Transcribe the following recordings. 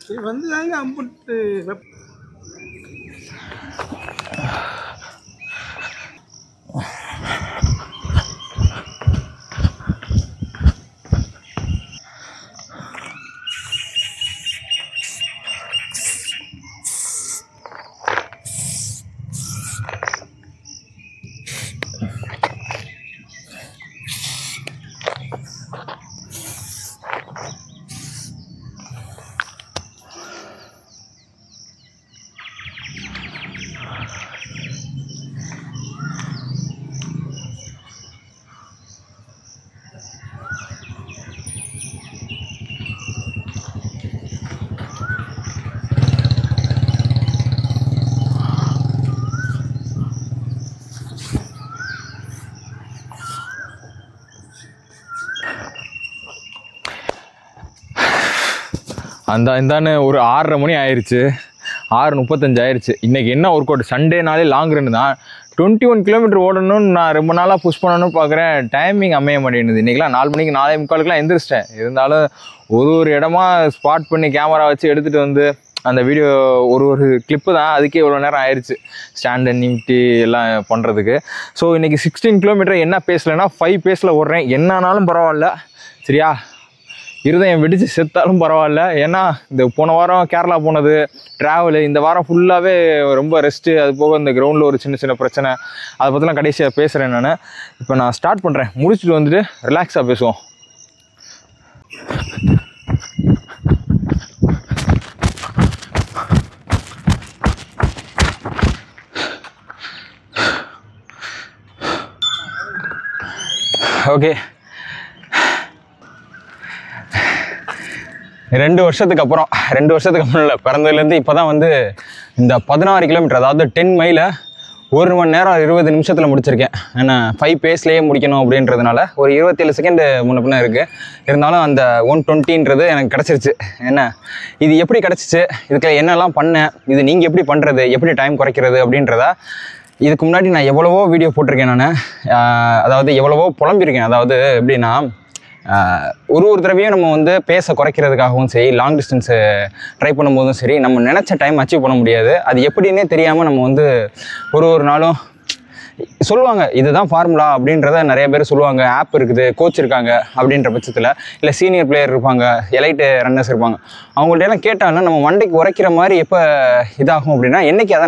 இது வந்து தாங்க அம்புட்டு இந்தான்னு ஒரு 6:30 மணி ஆயிடுச்சு, 6:35 ஆயிடுச்சு. இன்றைக்கி என்ன ஒர்க் அவுட், சண்டேனாலே லாங் ரன் தான். 21 கிலோமீட்டர் ஓடணும்னு நான் ரொம்ப நாளாக புஷ் பண்ணணும்னு பார்க்குறேன். டைமிங் அமைய மாட்டேங்குது. இன்றைக்கெலாம் 4 மணிக்கு 4:45 எந்திரிச்சிட்டேன். இருந்தாலும் ஒரு இடமா ஸ்பாட் பண்ணி கேமரா வச்சு எடுத்துகிட்டு வந்து அந்த வீடியோ ஒரு கிளிப்பு தான், அதுக்கே இவ்வளோ நேரம் ஆயிடுச்சு ஸ்டாண்ட் நிமிட்டி எல்லாம் பண்ணுறதுக்கு. ஸோ இன்றைக்கி 16 கிலோமீட்டர் என்ன பேசலைன்னா 5 பேஸில் ஓடுறேன். என்னானாலும் பரவாயில்ல, சரியா? இருதயம் வெடிச்சு செத்தாலும் பரவாயில்ல. ஏன்னா இந்த போன வாரம் கேரளா போனது ட்ராவலு, இந்த வாரம் ஃபுல்லாகவே ரொம்ப ரெஸ்ட்டு. அது போக இந்த கிரவுண்டில் ஒரு சின்ன பிரச்சனை, அதை பற்றிலாம் கடைசியாக பேசுகிறேன் நான். இப்போ நான் ஸ்டார்ட் பண்ணுறேன், முடிச்சுட்டு வந்துட்டு ரிலாக்ஸாக பேசுவோம். ஓகே, 2 வருஷத்துக்கு அப்புறம் இல்லை, பிறந்ததுலேருந்து இப்போ தான் வந்து இந்த 16 கிலோமீட்டர், அதாவது 10 மைலை 1 மணி நேரம் 20 நிமிஷத்தில் முடிச்சிருக்கேன். ஏன்னா 5 பேஸ்லேயே முடிக்கணும் அப்படின்றதுனால ஒரு 27 செகண்டு முன்ன பின்ன இருக்குது. இருந்தாலும் அந்த 120ன்றது எனக்கு கிடச்சிருச்சு. என்ன இது எப்படி கிடச்சிச்சு, இதுக்கு என்னெல்லாம் பண்ணேன், இது நீங்கள் எப்படி பண்ணுறது, எப்படி டைம் குறைக்கிறது அப்படின்றத இதுக்கு முன்னாடி நான் எவ்வளவோ வீடியோ போட்டிருக்கேன். நான் அதாவது எவ்வளவோ புலம்பியிருக்கேன். அதாவது எப்படின்னா, ஒரு தடவையும் நம்ம வந்து பேச குறைக்கிறதுக்காகவும் சரி, லாங் டிஸ்டன்ஸு ட்ரை பண்ணும்போதும் சரி, நம்ம நினச்ச டைம் அச்சீவ் பண்ண முடியாது. அது எப்படின்னே தெரியாமல் நம்ம வந்து ஒரு நாளும் சொல்லுவாங்க இதுதான் ஃபார்முலா அப்படின்றத நிறைய பேர் சொல்லுவாங்க. ஆப் இருக்குது, கோச் இருக்காங்க அப்படின்ற பட்சத்தில், இல்லை சீனியர் பிளேயர் இருப்பாங்க, எலைட்டு ரன்னர்ஸ் இருப்பாங்க, அவங்கள்ட்ட எல்லாம் கேட்டாலும் நம்ம மண்டைக்கு உரைக்கிற மாதிரி எப்போ இதாகும் அப்படின்னா, என்றைக்கு அதை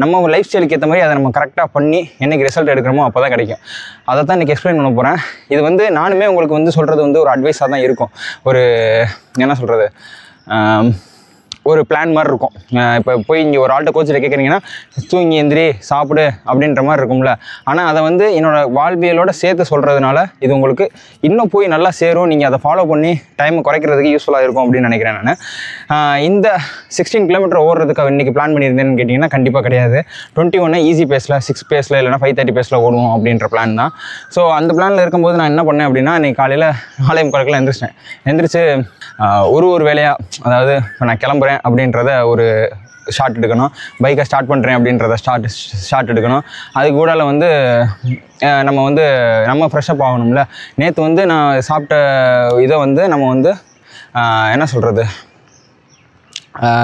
நம்ம லைஃப் ஸ்டைலுக்கு ஏற்ற மாதிரி அதை நம்ம கரெக்டாக பண்ணி என்றைக்கு ரிசல்ட் எடுக்கிறோமோ அப்போ தான் கிடைக்கும். அதை தான் இன்றைக்கி எக்ஸ்பிளைன் பண்ண போகிறேன். இது வந்து நானுமே உங்களுக்கு வந்து சொல்கிறது வந்து ஒரு அட்வைஸாக தான் இருக்கும். ஒரு என்ன சொல்கிறது, ஒரு பிளான் மாதிரி இருக்கும். இப்போ போய் இங்கே ஒரு ஆள்கிட்ட கோச்சில் கேட்குறீங்கன்னா தூங்கி எந்திரி சாப்பிடு அப்படின்ற மாதிரி இருக்கும்ல. ஆனால் அதை வந்து என்னோடய வாழ்வியலோடு சேர்த்து சொல்கிறதுனால இது உங்களுக்கு இன்னும் போய் நல்லா சேரும். நீங்கள் அதை ஃபாலோ பண்ணி டைமை குறைக்கிறதுக்கு யூஸ்ஃபுல்லாக இருக்கும் அப்படின்னு நினைக்கிறேன் நான். இந்த 16 கிலோமீட்டர் ஓடுறதுக்கு இன்றைக்கி பிளான் பண்ணியிருந்தேன்னு கேட்டிங்கன்னா கண்டிப்பாக கிடையாது. 21 ஈஸி பேஸில் 6 பேஸில் இல்லைனா 5:30 பேஸில் ஓடுவோம் அப்படின்ற பிளான் தான். ஸோ அந்த பிளானில் இருக்கும்போது நான் என்ன பண்ணேன் அப்படின்னா, இன்றைக்கி காலையில் 4:45 எந்திரிச்சு ஒரு வேலையாக, அதாவது நான் கிளம்புறேன் அப்படின்றத ஒரு ஷார்ட் எடுக்கணும், பைக்கை ஸ்டார்ட் பண்ணுறேன் அப்படின்றத ஷார்ட் எடுக்கணும். அதுக்கு கூட வந்து நம்ம ஃப்ரெஷ்ஷப் ஆகணும்ல. நேற்று வந்து நான் சாப்பிட்ட இதை வந்து நம்ம வந்து என்ன சொல்கிறது,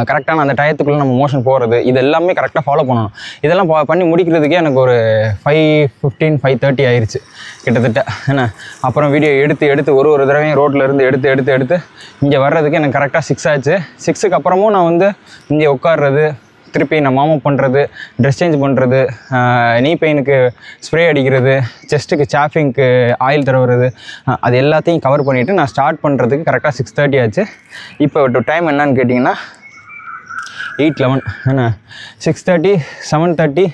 கரெக்டான அந்த டயத்துக்குள்ளே நம்ம மோஷன் போகிறது, இது எல்லாமே கரெக்டாக ஃபாலோ பண்ணணும். இதெல்லாம் பண்ணி முடிக்கிறதுக்கே எனக்கு ஒரு 5:15 5:30 ஆயிடுச்சு கிட்டத்தட்ட. என்ன அப்புறம் வீடியோ எடுத்து ஒரு தடவையும் ரோட்டில் இருந்து எடுத்து இங்கே வர்றதுக்கு எனக்கு கரெக்டாக 6 ஆச்சு. 6க்கு அப்புறமும் நான் வந்து இங்கே உட்காடுறது, திருப்பி நான் வார்ம் அப் பண்ணுறது, ட்ரெஸ் சேஞ்ச் பண்ணுறது, நீ பெயினுக்கு ஸ்ப்ரே அடிக்கிறது, செஸ்ட்டுக்கு சாஃபிங்க்கு ஆயில் தடவுறது, அது எல்லாத்தையும் கவர் பண்ணிவிட்டு நான் ஸ்டார்ட் பண்ணுறதுக்கு கரெக்டாக 6:30 ஆச்சு. இப்போ டைம் என்னன்னு கேட்டிங்கன்னா 8:11. என்ன 6:30 7:30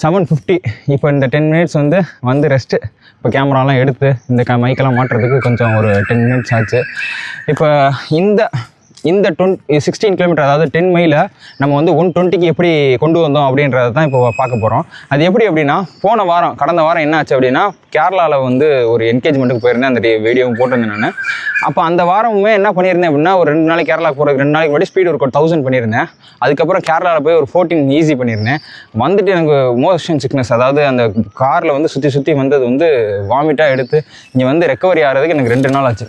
7:50. இப்போ இந்த 10 மினிட்ஸ் வந்து ரெஸ்ட்டு இப்போ கேமராலாம் எடுத்து இந்த மைக்கெல்லாம் மாட்டுறதுக்கு கொஞ்சம் ஒரு 10 minutes ஆச்சு. இப்போ இந்த 16 கிலோமீட்டர் அதாவது 10 மைலை நம்ம வந்து 120க்கு எப்படி கொண்டு வந்தோம் அப்படின்றத தான் இப்போ பார்க்க போகிறோம். அது எப்படி அப்படின்னா, கடந்த வாரம் என்ன ஆச்சு அப்படின்னா, கேரளாவில் வந்து ஒரு என்கேஜ்மெண்ட்டுக்கு போயிருந்தேன். அந்த வீடியோவும் போட்டிருந்தேன் நான். அப்போ அந்த வாரமுமே என்ன பண்ணியிருந்தேன் அப்படின்னா, ஒரு 2 நாளைக்கு கேரளாவுக்கு போகிறதுக்கு 2 நாளைக்கு முன்னாடி ஸ்பீட் ஒர்க் 1000 பண்ணியிருந்தேன். அதுக்கப்புறம் கேரளாவில் போய் ஒரு 14 ஈஸி பண்ணியிருந்தேன். வந்துட்டு எனக்கு மோஷன் சிக்னஸ், அதாவது அந்த காரில் வந்து சுற்றி வந்தது வந்து வாமிட்டாக எடுத்து இங்கே வந்து ரெக்கவரி ஆகிறதுக்கு எனக்கு 2 நாள் ஆச்சு.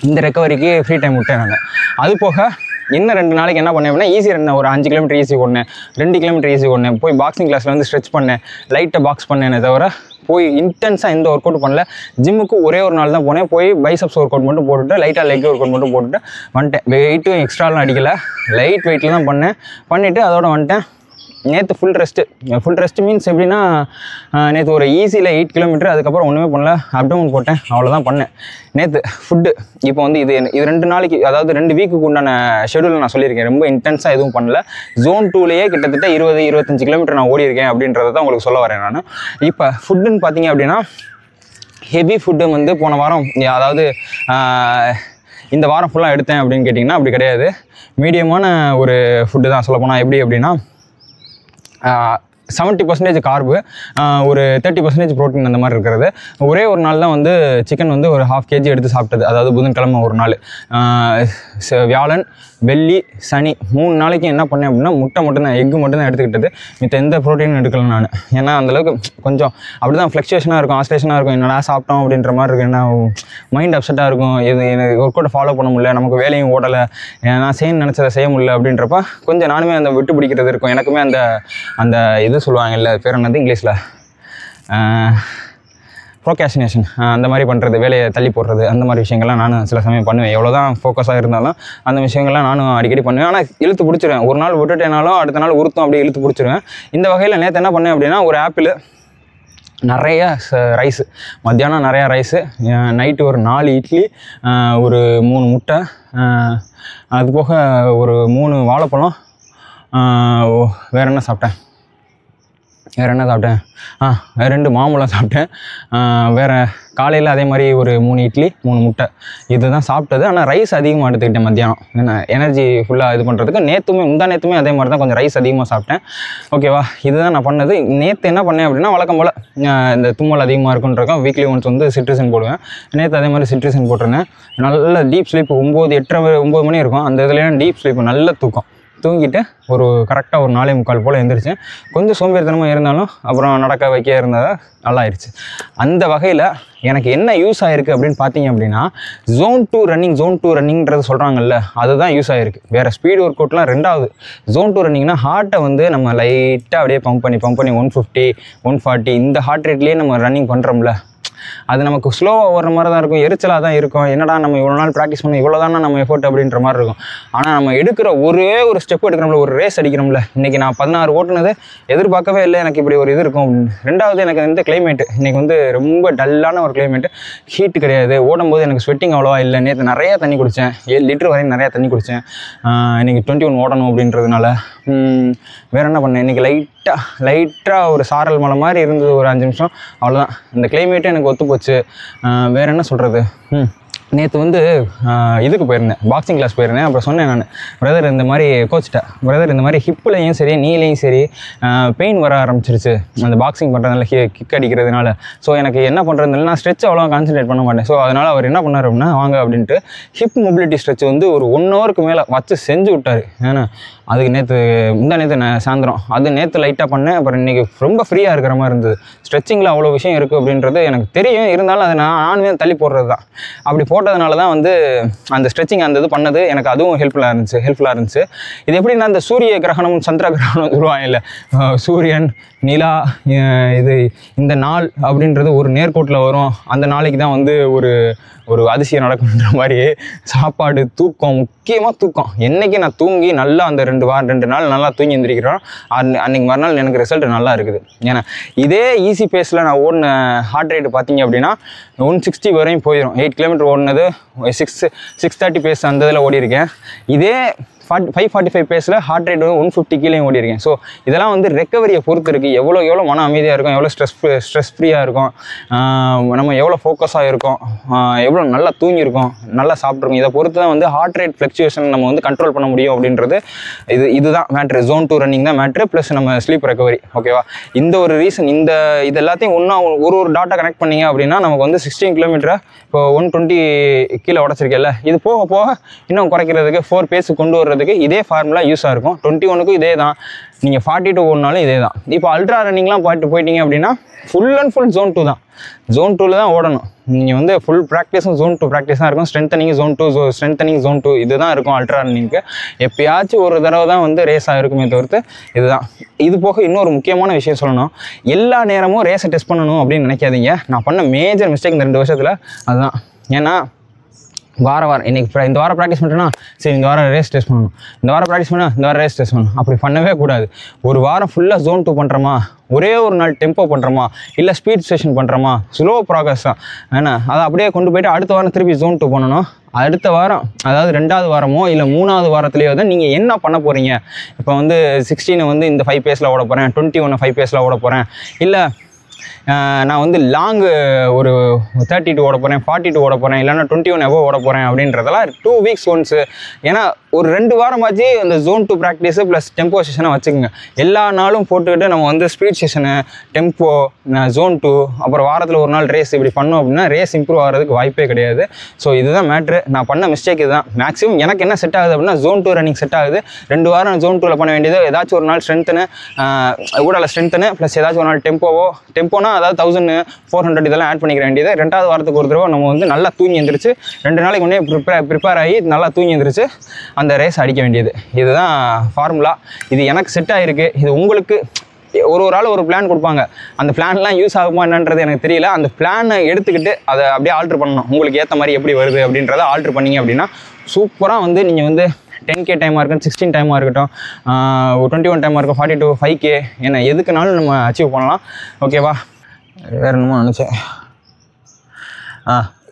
இந்த ரெக்கவரிக்கு ஃப்ரீ டைம் விட்டேன் நான். அது போக இன்னும் 2 நாளைக்கு என்ன பண்ணேன் அப்படின்னா, ஈஸி இருந்தேன். ஒரு 5 கிலோமீட்டர் ஈஸி ஓடினேன், 2 கிலோமீட்டர் ஈஸி ஓடினேன். போய் பாக்ஸிங் கிளாஸில் வந்து ஸ்ட்ரெச் பண்ணேன், லைட்டாக பாக்ஸ் பண்ணேனே தவிர போய் இன்டென்ஸாக எந்த ஒர்க் அவுட் பண்ணல. ஜிம்முக்கு ஒரே ஒரு நாள் தான் போனேன். போய் பைசப்ஸ் ஒர்க் அவுட் மட்டும் போட்டுட்டு லைட்டாக லெக் ஒர்க் அவுட் மட்டும் போட்டுட்டு வந்துட்டேன். வெயிட்டும் எக்ஸ்ட்ராலாம் அடிக்கலை, லைட் வெயிட்டில் தான் பண்ணிவிட்டு அதோட வந்துட்டேன். நேற்று ஃபுல் ரெஸ்ட்டு மீன்ஸ் எப்படின்னா, நேற்று ஒரு ஈஸியில் 8 கிலோமீட்டர், அதுக்கப்புறம் ஒன்றுமே பண்ணல, அப்டவுன் போட்டேன், அவ்வளோதான் பண்ணேன். நேற்று ஃபுட்டு இப்போ வந்து இது 2 நாளைக்கு, அதாவது 2 வீக்குக்கு உண்டான ஷெடியூல் நான் சொல்லியிருக்கேன். ரொம்ப இன்டென்ஸாக எதுவும் பண்ணல. ஜோன் 2லேயே கிட்டத்தட்ட 20-25 கிலோமீட்டர் நான் ஓடிருக்கேன் அப்படின்றத தான் உங்களுக்கு சொல்ல வரேன் நான். இப்போ ஃபுட்டுன்னு பார்த்தீங்க அப்படின்னா, ஹெவி ஃபுட்டு வந்து போன வாரம், அதாவது இந்த வாரம் ஃபுல்லாக எடுத்தேன் அப்படின்னு கேட்டிங்கன்னா அப்படி கிடையாது. மீடியமான ஒரு ஃபுட்டு தான் சொல்ல போனால். எப்படி அப்படின்னா, 70% கார்பு, ஒரு 30% ப்ரோட்டீன் அந்த மாதிரி இருக்கிறது. ஒரே ஒரு நாள் தான் வந்து சிக்கன் வந்து ஒரு 1/2 kg எடுத்து சாப்பிட்டது. அதாவது புதன்கிழமை ஒரு நாள், வியாழன், வெள்ளி, சனி 3 நாளைக்கு என்ன பண்ணேன் அப்படின்னா, முட்டை மட்டும்தான், எக்கு மட்டும்தான் எடுத்துக்கிட்டது. மித்த எந்த ப்ரோட்டீனும் எடுக்கல நான். ஏன்னா அந்தளவுக்கு கொஞ்சம் அப்படி தான் ஃப்ளக்சுவேஷனாக இருக்கும், ஆஸ்ட்ரேஷனாக இருக்கும். என்னடா சாப்பிட்டோம் அப்படின்ற மாதிரி இருக்கும். ஏன்னா மைண்ட் அப்செட்டாக இருக்கும். எனக்கு ஒர்க் அவுட்டை ஃபாலோ பண்ண முடியல, நமக்கு வேலையும் ஓடலை, நான் நினச்சதை செய்ய முடியல அப்படின்றப்ப கொஞ்சம் நானுமே அந்த விட்டு பிடிக்கிறது இருக்கும். எனக்குமே அந்த இது சொல்லுவாங்கல்ல, பேர் என்னது இங்கிலீஷில், ப்ரோகாஸ்டினேஷன், அந்த மாதிரி பண்ணுறது, வேலையை தள்ளி போடுறது, அந்த மாதிரி விஷயங்கள்லாம் நானும் சில சமயம் பண்ணுவேன். எவ்வளோ தான் ஃபோக்கஸாக இருந்தாலும் அந்த விஷயங்கள்லாம் நானும் அடிக்கடி பண்ணுவேன். ஆனால் இழுத்து பிடிச்சிருவேன். ஒரு நாள் விட்டுட்டேனாலும் அடுத்த நாள் உருத்தம் அப்படியே இழுத்து பிடிச்சிருவேன். இந்த வகையில் நேற்று என்ன பண்ணேன் அப்படின்னா, ஒரு ஆப்பிள், நிறைய ரைஸு, மத்தியானம் நிறையா ரைஸு, நைட்டு ஒரு 4 இட்லி, ஒரு 3 முட்டை, அது போக ஒரு 3 வாழைப்பழம், வேறு என்ன சாப்பிட்டேன், 2 மாம்பழம் சாப்பிட்டேன். வேறு காலையில் அதே மாதிரி ஒரு 3 இட்லி 3 முட்டை, இது தான் சாப்பிட்டது. ஆனால் ரைஸ் அதிகமாக எடுத்துக்கிட்டேன் மத்தியானம், ஏன்னா எனர்ஜி ஃபுல்லாக இது பண்ணுறதுக்கு. நேற்றுமே அதே மாதிரி தான் கொஞ்சம் ரைஸ் அதிகமாக சாப்பிட்டேன். ஓகேவா, இதுதான் நான் பண்ணது. நேற்று என்ன பண்ணேன் அப்படின்னா, வழக்கம் போல் இந்த தும்மல் அதிகமாக இருக்குன்றதும் வீக்லி ஒன்ஸ் வந்து சிட்ரிசன் போடுவேன். நேற்று அதே மாதிரி சிட்ரிசன் போட்டிருந்தேன். நல்ல டீப் ஸ்லீப், 9 மணி இருக்கும். அந்த இதுலேயும் டீப் ஸ்லீப், நல்ல தூங்கிட்டு ஒரு கரெக்டாக ஒரு 4:45 போல் எழுந்திரிச்சேன். கொஞ்சம் சோம்பேறித்தனமாக இருந்தாலும் அப்புறம் நடக்க வைக்க இருந்தது நல்லா ஆயிடுச்சு. அந்த வகையில் எனக்கு என்ன யூஸ் ஆகிருக்கு அப்படின்னு பார்த்தீங்க அப்படின்னா, ஜோன் 2 ரன்னிங்கிறது சொல்கிறாங்கல்ல, அதுதான் யூஸ் ஆகிருக்கு. வேறு ஸ்பீட் ஒர்க் அவுட்லாம் ரெண்டாவது. ஜோன் 2 ரன்னிங்னா ஹார்ட்டை வந்து நம்ம லைட்டாக அப்படியே பம்ப் பண்ணி 150 140 இந்த ஹார்ட் ரேட்லேயே நம்ம ரன்னிங் பண்ணுறோம்ல, அது நமக்கு ஸ்லோவாக ஓடுற மாதிரி தான் இருக்கும், எரிச்சலாக தான் இருக்கும். என்னடா நம்ம இவ்வளோ நாள் ப்ராக்டிஸ் பண்ணி இவ்வளோ தானே நம்ம எஃபோர்ட் அப்படின்ற மாதிரி இருக்கும். ஆனால் நம்ம எடுக்கிற ஒரே ஒரு ஸ்டெப் எடுக்கிறோம்ல, ஒரு ரேஸ் அடிக்கிறோம்ல. இன்றைக்கி நான் 16 ஓட்டுனது எதிர்பார்க்கவே இல்லை, எனக்கு இப்படி ஒரு இது இருக்கும். ரெண்டாவது, எனக்கு வந்து கிளைமேட்டு இன்றைக்கி வந்து ரொம்ப டல்லான ஒரு கிளைமேட்டு, ஹீட்டு கிடையாது. ஓடும்போது எனக்கு ஸ்வெட்டிங் அவ்வளோவா இல்லை. நேற்று நிறையா தண்ணி குடித்தேன், 7 லிட்டர் வரையும் நிறையா தண்ணி குடித்தேன். இன்றைக்கி 21 ஓடணும் அப்படின்றதுனால. வேறு என்ன பண்ணேன், இன்றைக்கி லைட்டாக ஒரு சாரல் மலை மாதிரி இருந்தது, ஒரு 5 நிமிஷம், அவ்வளோதான். இந்த கிளைமேட்டே எனக்கு ஒத்து போச்சு. வேறு என்ன சொல்கிறது, நேற்று வந்து இதுக்கு போயிருந்தேன், பாக்ஸிங் கிளாஸ் போயிருந்தேன். அப்புறம் சொன்னேன் நான், பிரதர் இந்த மாதிரி கோச்சிட்ட, பிரதர் இந்த மாதிரி ஹிப்புலையும் சரி நீலையும் சரி பெயின் வர ஆரம்பிச்சிருச்சு அந்த பாக்ஸிங் பண்ணுறதுனால, கிக் அடிக்கிறதுனால. ஸோ எனக்கு என்ன பண்ணுறதுனால நான் ஸ்ட்ரெச் அவ்வளோ கான்சன்ட்ரேட் பண்ண மாட்டேன். ஸோ அதனால் அவர் என்ன பண்ணார் அப்படின்னா, வாங்க அப்படின்ட்டு ஹிப் மொபிலிட்டி ஸ்ட்ரெச் வந்து ஒரு 1 ஹவருக்கு மேலே வச்சு செஞ்சு விட்டார். ஏன்னா அதுக்கு நேற்று நான் சாயந்தரம் அது நேற்று லைட்டாக பண்ணேன். அப்புறம் இன்றைக்கி ரொம்ப ஃப்ரீயாக இருக்கிற மாதிரி இருந்தது. ஸ்ட்ரெச்சிங்கில் அவ்வளோ விஷயம் இருக்குது அப்படின்றது எனக்கு தெரியும். இருந்தாலும் அதை நானுமே தள்ளி போடுறது தான். அப்படி போட்டதுனால தான் வந்து அந்த ஸ்ட்ரெச்சிங் அந்த இது பண்ணது எனக்கு அதுவும் ஹெல்ப்ஃபுல்லாக இருந்துச்சு. இது எப்படின்னா, இந்த சூரிய கிரகணம் சந்திர கிரகணம் சொல்லுவாங்க இல்லை, சூரியன் நிலா இந்த நாள் அப்படின்றது ஒரு நேர்கோட்டில் வரும். அந்த நாளைக்கு தான் வந்து ஒரு அதிசயம் நடக்குன்ற மாதிரி சாப்பாடு, தூக்கம், முக்கியமாக தூக்கம். என்றைக்கு நான் தூங்கி நல்லா அந்த 2 நாள் நல்லா தூங்கி எந்திரிக்கிறோம், அன்றைக்கி மறுநாள் எனக்கு ரிசல்ட் நல்லா இருக்குது. ஏன்னா இதே ஈஸி பேஸில் நான் ஓடின ஹார்ட் ரேட்டு பார்த்தீங்க அப்படின்னா 160 வரையும் போயிடும். 8 கிலோமீட்டர் ஓடினது 630 பேஸ் அந்த இதில் ஓடிருக்கேன். இதே 545 பேஸில் ஹார்ட் ரேட் வந்து 150 கீழே ஓடிருக்கேன். ஸோ இதெல்லாம் வந்து ரெக்கவரியை பொறுத்து இருக்குது. எவ்வளோ மன அமைதியாக இருக்கும், எவ்வளோ ஸ்ட்ரெஸ் ஃப்ரீயாக இருக்கும், நம்ம எவ்வளோ ஃபோக்கஸாக இருக்கும், எவ்வளோ நல்லா தூங்கியிருக்கோம், நல்லா சாப்பிட்ருக்கோம், இதை பொறுத்து தான் வந்து ஹார்ட் ரேட் ஃப்ளக்சுவேஷன் நம்ம வந்து கண்ட்ரோல் பண்ண முடியும் அப்படின்றது. இதுதான் மேட்ரு. Zone 2 ரன்னிங் தான் மேட்ரு, ப்ளஸ் நம்ம ஸ்லீப் ரெக்கவரி. ஓகேவா? இந்த ஒரு ரீசன், இது எல்லாத்தையும் ஒன்றா ஒரு டாட்டா கனெக்ட் பண்ணிங்க அப்படின்னா நமக்கு வந்து 16 கிலோமீட்டரை இப்போ 120 கீழே உடச்சிருக்கேல்ல, இது போக போக இன்னும் குறைக்கிறதுக்கு 4 பேஸுக்கு கொண்டு வர்றதுக்கு இதே ஃபார்முலா யூஸாக இருக்கும். 21க்கும் இதே தான், நீங்கள் 42 ஓடினாலும் இதே தான். இப்போ அல்ட்ரா ரன்னிங்லாம் போயிட்டீங்க அப்படின்னா ஃபுல் அண்ட் ஃபுல் Zone 2 தான். Zone 2ல் தான் ஓடணும். நீங்கள் வந்து ஃபுல் ப்ராக்டிஸும் Zone 2 ப்ராக்டிஸ் தான் இருக்கும். ஸ்ட்ரென்த்தனிங் Zone 2, ஸ்ட்ரென்த்தனிங் Zone 2 இதுதான் இருக்கும் அல்ட்ரா ரன்னிங்க்கு. எப்பயாச்சும் ஒரு தடவை தான் வந்து ரேஸாக இருக்குமே தவிர்த்து இதுதான். இது போக இன்னொரு முக்கியமான விஷயம் சொல்லணும், எல்லா நேரமும் ரேஸை டெஸ்ட் பண்ணணும் அப்படின்னு நினைக்காதீங்க. நான் பண்ண மேஜர் மிஸ்டேக் இந்த 2 வருஷத்தில் அதுதான். ஏன்னா வாரம் இன்னைக்கு இந்த வாரம் ப்ராக்டிஸ் பண்ணுறேன்னா சரி இந்த வாரம் ரேஸ் டெஸ்ட் பண்ணணும், இந்த வாரம் ப்ராக்டிஸ் பண்ணால் இந்த வாரம் ரேஸ் டெஸ்ட் பண்ணணும், அப்படி பண்ணவே கூடாது. ஒரு வாரம் ஃபுல்லாக Zone 2 பண்ணுறோமா, ஒரே ஒரு நாள் டெம்போ பண்ணுறோமா, இல்லை ஸ்பீட் ஸ்டேஷன் பண்ணுறோமா, ஸ்லோ ப்ராக்ரஸ் தான் ஏன்னா அதை அப்படியே கொண்டு போய்ட்டு அடுத்த வாரம் திருப்பி Zone 2 பண்ணணும். அடுத்த வாரம் அதாவது 2வது வாரமோ இல்லை 3வது வாரத்துலேயோ தான் நீங்கள் என்ன பண்ண போகிறீங்க. இப்போ வந்து 16 வந்து இந்த 5 பேஸில் ஓட போகிறேன், 21 5 பேஸில் ஓட போகிறேன், இல்லை நான் வந்து லாங்கு ஒரு 32 ஓட போகிறேன், 42 ஓட போகிறேன், இல்லைனா 21 எபோவ் ஓட போகிறேன் அப்படின்றதெல்லாம் 2 வீக்ஸ் ஒன்ஸு. ஏன்னா ஒரு 2 வாரமாச்சு அந்த Zone 2 ப்ராக்டிஸு ப்ளஸ் டெம்போ செஷனை வச்சுக்கோங்க. எல்லா நாளும் போட்டுக்கிட்டு நம்ம வந்து ஸ்பீட் செஷனு, டெம்போ, Zone 2, அப்புறம் வாரத்தில் ஒரு நாள் ரேஸ் இப்படி பண்ணோம் அப்படின்னா ரேஸ் இம்ப்ரூவ் ஆகிறதுக்கு வாய்ப்பே கிடையாது. ஸோ இதுதான் மேட்ரு. நான் பண்ண மிஸ்டேக் இதுதான். மேக்ஸிமம் எனக்கு என்ன செட் ஆகுது அப்படின்னா Zone 2 ரன்னிங் செட் ஆகுது. 2 வாரம் Zone 2ல் பண்ண வேண்டியது ஏதாச்சும் ஒரு நாள் ஸ்ட்ரென்த்தனு, ஊடால ஸ்ட்ரென்த்தனு ப்ளஸ் ஏதாச்சும் ஒரு நாள் டெம்போனா அதாவது 1400 இதெல்லாம் ஆட் பண்ணிக்க வேண்டியது. 2வது வாரத்துக்கு ஒரு தடவை நம்ம வந்து நல்லா தூங்கி எழுந்திரிச்சு 2 நாளைக்கு முன்னே ப்ரிப்பேர் ஆகி நல்லா தூங்கி எழுந்திரிச்சு அந்த ரேஸ் அடிக்க வேண்டியது. இதுதான் ஃபார்முலா. இது எனக்கு செட் ஆகிருக்கு. இது உங்களுக்கு ஒரு ஆள் ஒரு பிளான் கொடுப்பாங்க. அந்த பிளான்லாம் யூஸ் ஆகுமா என்னன்றது எனக்கு தெரியல. அந்த பிளானை எடுத்துக்கிட்டு அதை அப்படியே ஆல்ட்ரு பண்ணணும். உங்களுக்கு ஏற்ற மாதிரி எப்படி வருது அப்படின்றத ஆல்ட்ரு பண்ணிங்க அப்படின்னா சூப்பராக வந்து நீங்கள் வந்து 10K டைமாக இருக்கட்டும், 16 டைமாக இருக்கட்டும், 21 டைமாக இருக்கும், 42, 5K ஏன்னா எதுக்குனாலும் நம்ம அச்சீவ் பண்ணலாம். ஓகேவா? வேறு என்னமோ நினச்சேன்.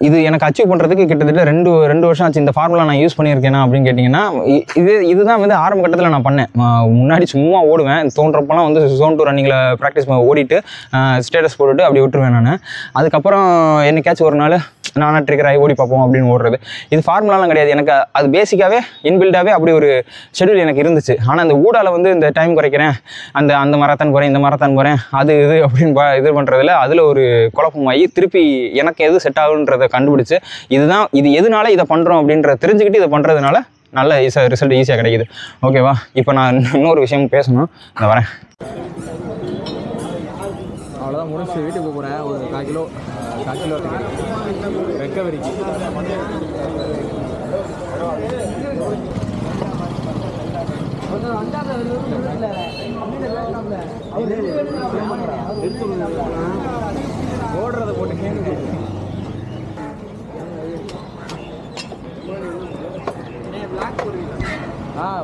இது எனக்கு அச்சீவ் பண்ணுறதுக்கு கிட்டத்தட்ட 2 வருஷம் ஆச்சு. இந்த ஃபார்முலா நான் யூஸ் பண்ணியிருக்கேனா அப்படின்னு கேட்டிங்கன்னா இதுதான் வந்து ஆரம்ப கட்டத்தில் நான் பண்ணேன். முன்னாடி சும்மா ஓடுவேன், தோன்றப்பெல்லாம் வந்து Zone 2 ரன்னிங்கில் ப்ராக்டிஸ் ஓடிட்டு ஸ்டேட்டஸ் போட்டுட்டு அப்படி விட்டுருவேன் நான். அதுக்கப்புறம் என்னைக்காச்சும் ஒரு நாள் நானாக ட்ரிகர் ஆகி ஓடி பார்ப்போம் அப்படின்னு ஓடுறது. இது ஃபார்முலாலாம் கிடையாது. எனக்கு அது பேசிக்காகவே இன்பில்டாகவே அப்படி ஒரு ஷெடியூல் எனக்கு இருந்துச்சு. ஆனால் அந்த ஊடால வந்து இந்த டைம் குறைக்கிறேன், அந்த மராத்தான் குறையும், இந்த மராத்தான் குறையும், அது இது அப்படின்னு இது பண்ணுறதுல அதில் ஒரு குழப்பமாகி திருப்பி எனக்கு எது செட் ஆகுன்றதை கண்டுபிடிச்சு இது எதனால இதை பண்ணுறோம் அப்படின்றத தெரிஞ்சுக்கிட்டு இதை பண்ணுறதுனால நல்ல ரிசல்ட் ஈஸியாக கிடைக்குது. ஓகேவா? இப்போ நான் இன்னொரு விஷயம் பேசணும், நான் வரேன். அவ்வளோதான், முடிச்சு வீட்டுக்கு போகிறேன். ஒரு 1/4 கிலோ ரெக்கவரிக்கு. ஓடுறத போட்டு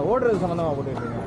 ஓடுறது சம்மந்தமாக போட்டுருக்கீங்க.